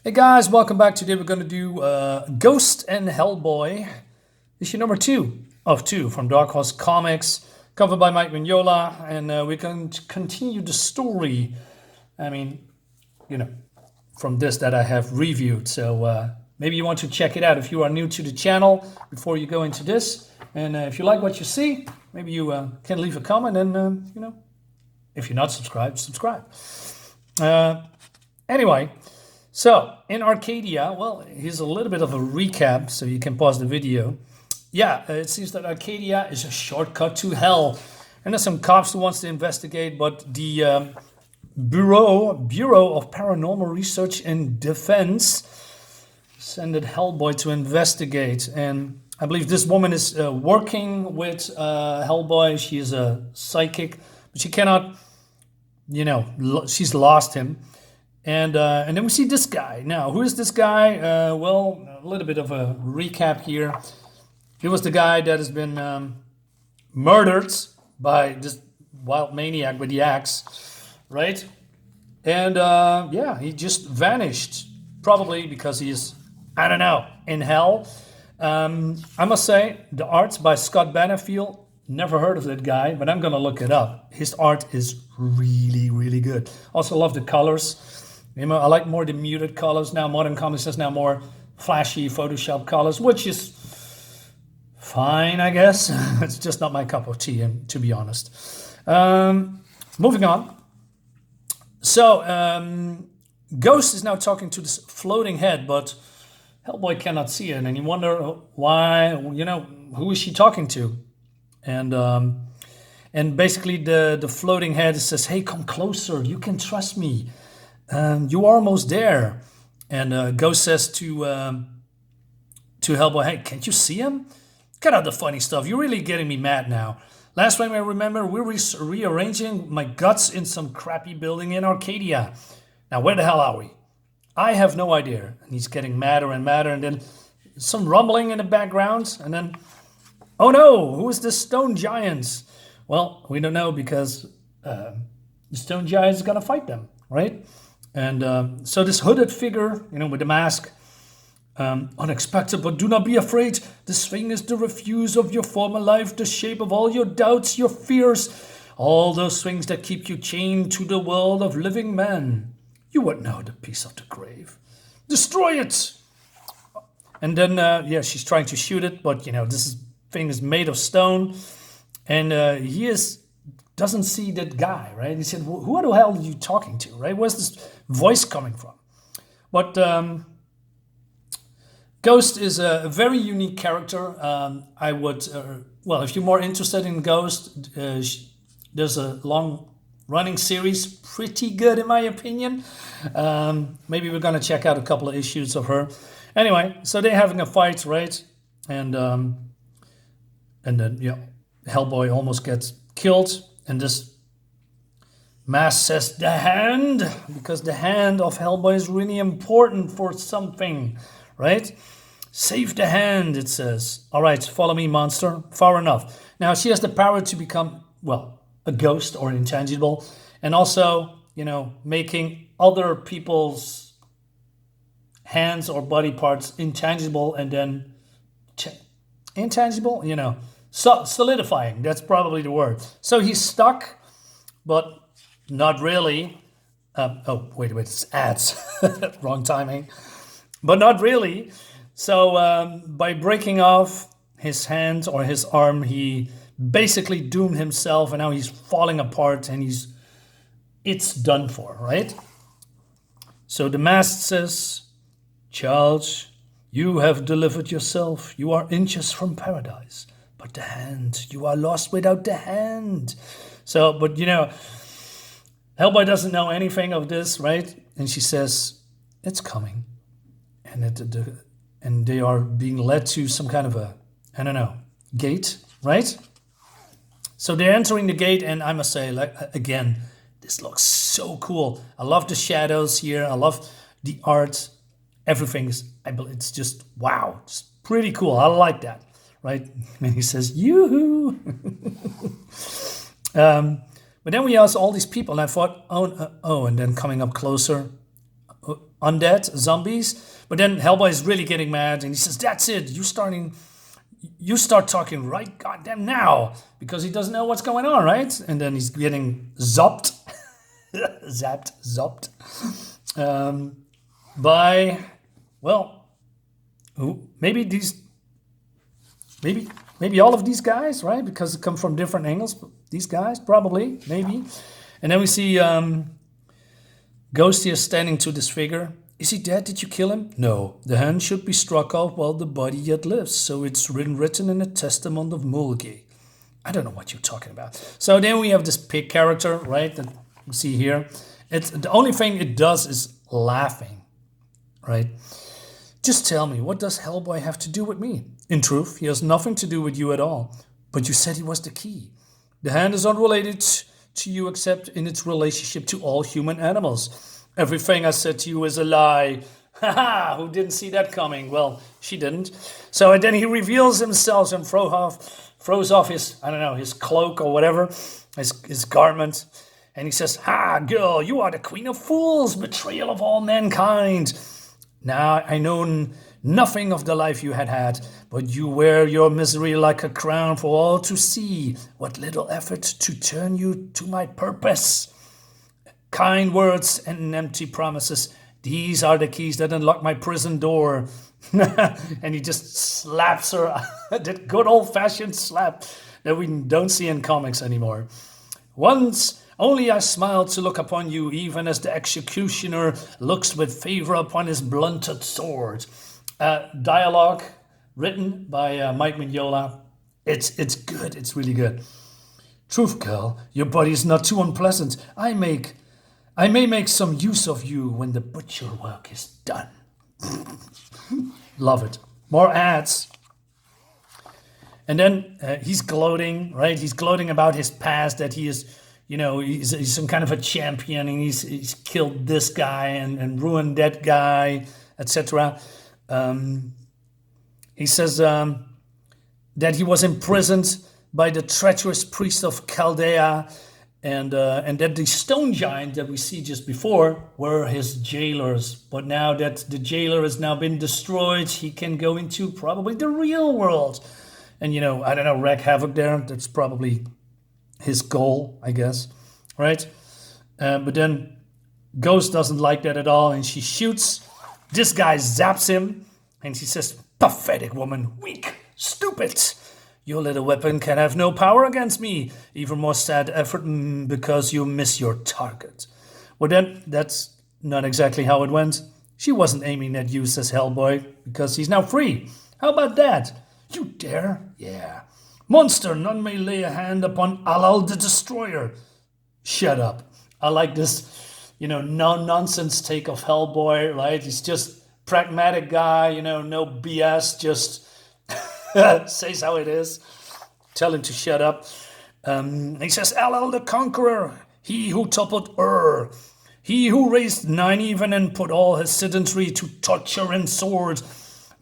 Hey guys, welcome back. Today we're going to do Ghost and Hellboy, issue number 2 from Dark Horse Comics, covered by Mike Mignola, and we're going to continue the story. I mean, from this that I have reviewed. So maybe you want to check it out if you are new to the channel before you go into this. And if you like what you see, maybe you can leave a comment and, if you're not subscribed, subscribe. Anyway. So, in Arcadia, well, here's a little bit of a recap, so you can pause the video. Yeah, it seems that Arcadia is a shortcut to hell. And there's some cops who wants to investigate, but the Bureau of Paranormal Research and Defense sent Hellboy to investigate. And I believe this woman is working with Hellboy. She is a psychic, but she cannot, she's lost him. And then we see this guy. Now, who is this guy? Well, a little bit of a recap here. He was the guy that has been murdered by this wild maniac with the axe, right? And yeah, he just vanished. Probably because he is, I don't know, in hell. I must say, the art by Scott Benefiel. Never heard of that guy, but I'm going to look it up. His art is really, really good. Also love the colors. I like more the muted colors now. Modern Comics has now more flashy Photoshop colors, which is fine, I guess. It's just not my cup of tea, to be honest. Moving on. So, Ghost is now talking to this floating head, but Hellboy cannot see it, and you wonder why, who is she talking to? And basically the floating head says, hey, come closer, you can trust me. You are almost there. And Ghost says to Hellboy, hey, can't you see him? Cut out the funny stuff. You're really getting me mad now. Last time I remember, we were rearranging my guts in some crappy building in Arcadia. Now, where the hell are we? I have no idea. And he's getting madder and madder. And then some rumbling in the background. And then, oh no, who is this stone giant? Well, we don't know because the stone giant is going to fight them, right? And so this hooded figure, with the mask, unexpected, but do not be afraid. This thing is the refuse of your former life, the shape of all your doubts, your fears, all those things that keep you chained to the world of living men. You would know the piece of the grave. Destroy it! And then, she's trying to shoot it, but, this thing is made of stone. And he doesn't see that guy, right? He said, who the hell are you talking to, right? Where's this voice coming from? But Ghost is a very unique character. I would, if you're more interested in Ghost, there's a long-running series, pretty good in my opinion. Maybe we're going to check out a couple of issues of her. Anyway, so they're having a fight, right? And then, Hellboy almost gets killed. And this mask says the hand, because the hand of Hellboy is really important for something, right? Save the hand, it says. All right, follow me, monster. Far enough. Now, she has the power to become, a ghost or intangible. And also, making other people's hands or body parts intangible and then intangible, solidifying, that's probably the word. So he's stuck, but not really. Wait, it's ads. Wrong timing. But not really. So by breaking off his hand or his arm, he basically doomed himself, and now he's falling apart, and it's done for, right? So the mask says, Charles, you have delivered yourself. You are inches from paradise. But the hand, you are lost without the hand. So, but Hellboy doesn't know anything of this, right? And she says, it's coming. And they are being led to some kind of gate, right? So they're entering the gate, and I must say, again, this looks so cool. I love the shadows here. I love the art. Everything is, it's just, wow. It's pretty cool. I like that. Right? And he says, yoo-hoo. But then we asked all these people, and I thought, and then coming up closer, undead zombies. But then Hellboy is really getting mad, and he says, "That's it. You start talking right goddamn now," because he doesn't know what's going on, right? And then he's getting zopped, zopped by, well, maybe all of these guys, right? Because they come from different angles. These guys, probably, maybe. And then we see Ghost here standing to this figure. "Is he dead? Did you kill him?" "No. The hand should be struck off while the body yet lives. So it's written in the Testament of Mulgi." I don't know what you're talking about. So then we have this pig character, right? That you see here. It's the only thing it does is laughing, right? "Just tell me, what does Hellboy have to do with me? In truth, he has nothing to do with you at all. But you said he was the key. The hand is unrelated to you except in its relationship to all human animals. Everything I said to you is a lie." Haha, who didn't see that coming? Well, she didn't. So then he reveals himself and throws off his, I don't know, his cloak or whatever, his garment. And he says, "Ha, girl, you are the queen of fools, betrayal of all mankind. Now I know nothing of the life you had, but you wear your misery like a crown for all to see. What little effort to turn you to my purpose. Kind words and empty promises. These are the keys that unlock my prison door." And he just slaps her, that good old-fashioned slap that we don't see in comics anymore. "Once only I smiled to look upon you, even as the executioner looks with favor upon his blunted sword." Dialogue written by Mike Mignola. It's good. It's really good. "Truth, girl, your body is not too unpleasant. I may make some use of you when the butcher work is done." Love it. More ads. And then he's gloating, right? He's gloating about his past, that he is, he's some kind of a champion, and he's killed this guy and ruined that guy, etc. He says that he was imprisoned by the treacherous priest of Chaldea, and that the stone giant that we see just before were his jailers. But now that the jailer has now been destroyed, he can go into probably the real world. And, I don't know, wreak havoc there. That's probably his goal, I guess, right? But then Ghost doesn't like that at all, and she shoots. This guy zaps him, and she says, "Pathetic woman, weak, stupid. Your little weapon can have no power against me. Even more sad effort because you miss your target." Well, then, that's not exactly how it went. She wasn't aiming at you, says Hellboy, because he's now free. How about that? "You dare? Yeah. Monster, none may lay a hand upon Alal the Destroyer." Shut up. I like this, no-nonsense take of Hellboy, right? He's just pragmatic guy, no BS, just says how it is. Tell him to shut up. He says, "Alal the Conqueror, he who toppled Ur, he who raised Nynaeve and put all his citizenry to torture and sword.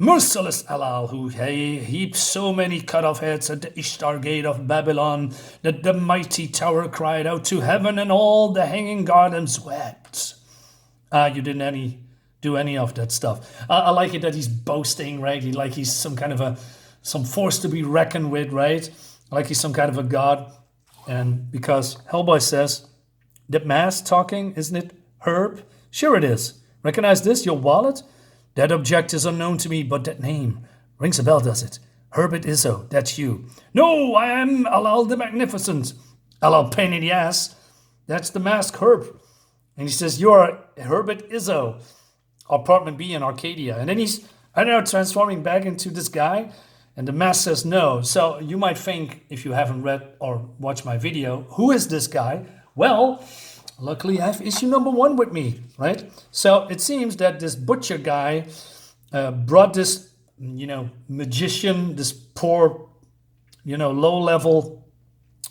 Merciless Alal, who heaped so many cut-off heads at the Ishtar gate of Babylon that the mighty tower cried out to heaven and all the hanging gardens wept." You didn't do any of that stuff. I like it that he's boasting, right? He's some kind of some force to be reckoned with, right? Like he's some kind of a god. And because Hellboy says, "That mask talking, isn't it, Herb?" "Sure it is. Recognize this, your wallet? That object is unknown to me, but that name rings a bell, does it? Herbert Izzo, that's you." "No, I am Alal the Magnificent." "Alal pain in the ass. That's the mask, Herb." And he says, "You're Herbert Izzo, apartment B in Arcadia." And then he's, transforming back into this guy. And the mask says no. So you might think, if you haven't read or watched my video, who is this guy? Well, luckily I have issue number 1 with me, right? So it seems that this butcher guy brought this, magician, this poor, low-level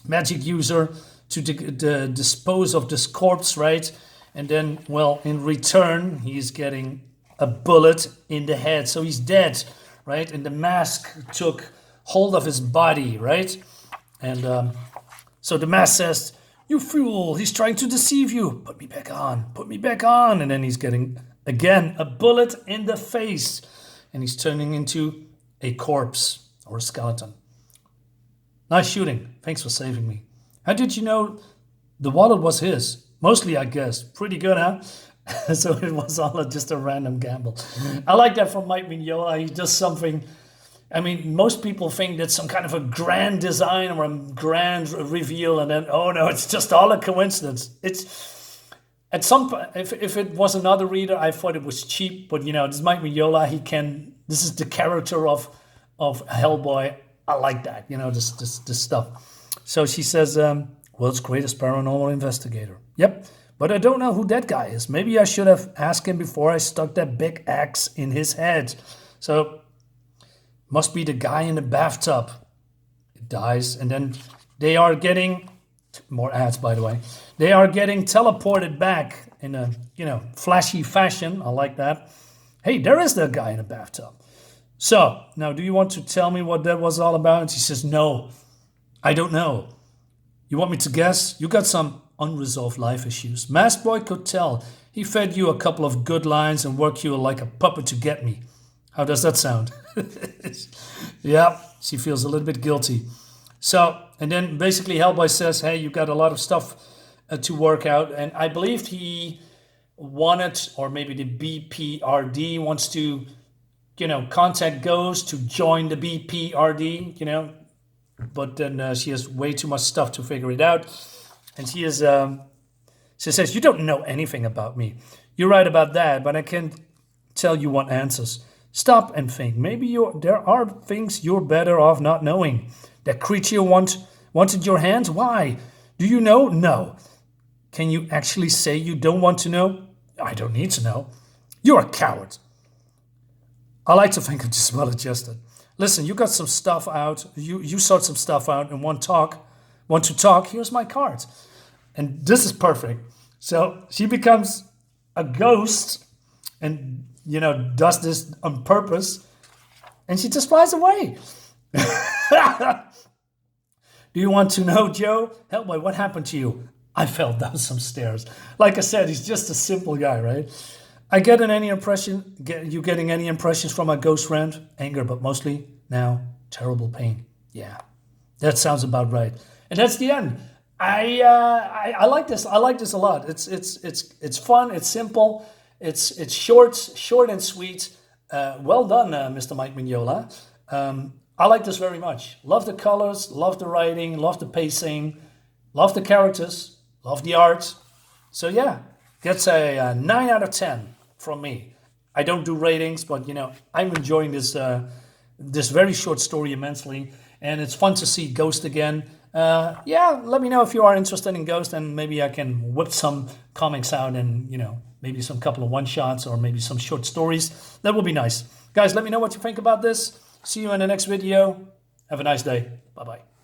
magic user to dispose of this corpse, right? And then, well, in return, he's getting a bullet in the head. So he's dead, right? And the mask took hold of his body, right? And so the mask says, "You fool, he's trying to deceive you. Put me back on, put me back on." And then he's getting Again, a bullet in the face. And he's turning into a corpse or a skeleton. Nice shooting. Thanks for saving me. How did you know the wallet was his? Mostly, I guess. Pretty good, huh? So it was all just a random gamble. I like that from Mike Mignola. He does something. I mean, most people think that's some kind of a grand design or a grand reveal, and then, oh no, it's just all a coincidence. It's at some point, if it was another reader, I thought it was cheap, but this is Mike Mignola. This is the character of Hellboy. I like that, this stuff. So she says, world's greatest paranormal investigator. Yep. But I don't know who that guy is. Maybe I should have asked him before I stuck that big axe in his head. So, must be the guy in the bathtub. It dies, and then they are getting, more ads by the way, they are getting teleported back in a, flashy fashion. I like that. Hey, there is that guy in the bathtub. So, now do you want to tell me what that was all about? And she says, no, I don't know. You want me to guess? You got some unresolved life issues. Masked Boy could tell. He fed you a couple of good lines and worked you like a puppet to get me. How does that sound? Yeah, she feels a little bit guilty. So, and then basically Hellboy says, hey, you got a lot of stuff to work out. And I believe he wanted, or maybe the BPRD wants to, contact Ghost to join the BPRD, But then she has way too much stuff to figure it out. And she says, you don't know anything about me. You're right about that, but I can't tell you what answers. Stop and think. Maybe there are things you're better off not knowing. That creature wanted your hands? Why? Do you know? No. Can you actually say you don't want to know? I don't need to know. You're a coward. I like to think I'm just well adjusted. Listen, you got some stuff out. You sort some stuff out and want to talk? Here's my card. And this is perfect. So she becomes a ghost and, does this on purpose. And she just flies away. Do you want to know, Joe? Hellboy, what happened to you? I fell down some stairs. Like I said, he's just a simple guy, right? You getting any impressions from my ghost friend? Anger, but mostly now terrible pain. Yeah, that sounds about right. And that's the end. I like this. I like this a lot. It's fun. It's simple. It's short and sweet. Well done, Mr. Mike Mignola. I like this very much. Love the colors. Love the writing. Love the pacing. Love the characters. Love the art. So yeah, gets a 9 out of 10 from me. I don't do ratings, but I'm enjoying this very short story immensely, and it's fun to see Ghost again. Yeah, let me know if you are interested in Ghost, and maybe I can whip some comics out and, maybe some couple of one-shots or maybe some short stories. That would be nice. Guys, let me know what you think about this. See you in the next video. Have a nice day. Bye-bye.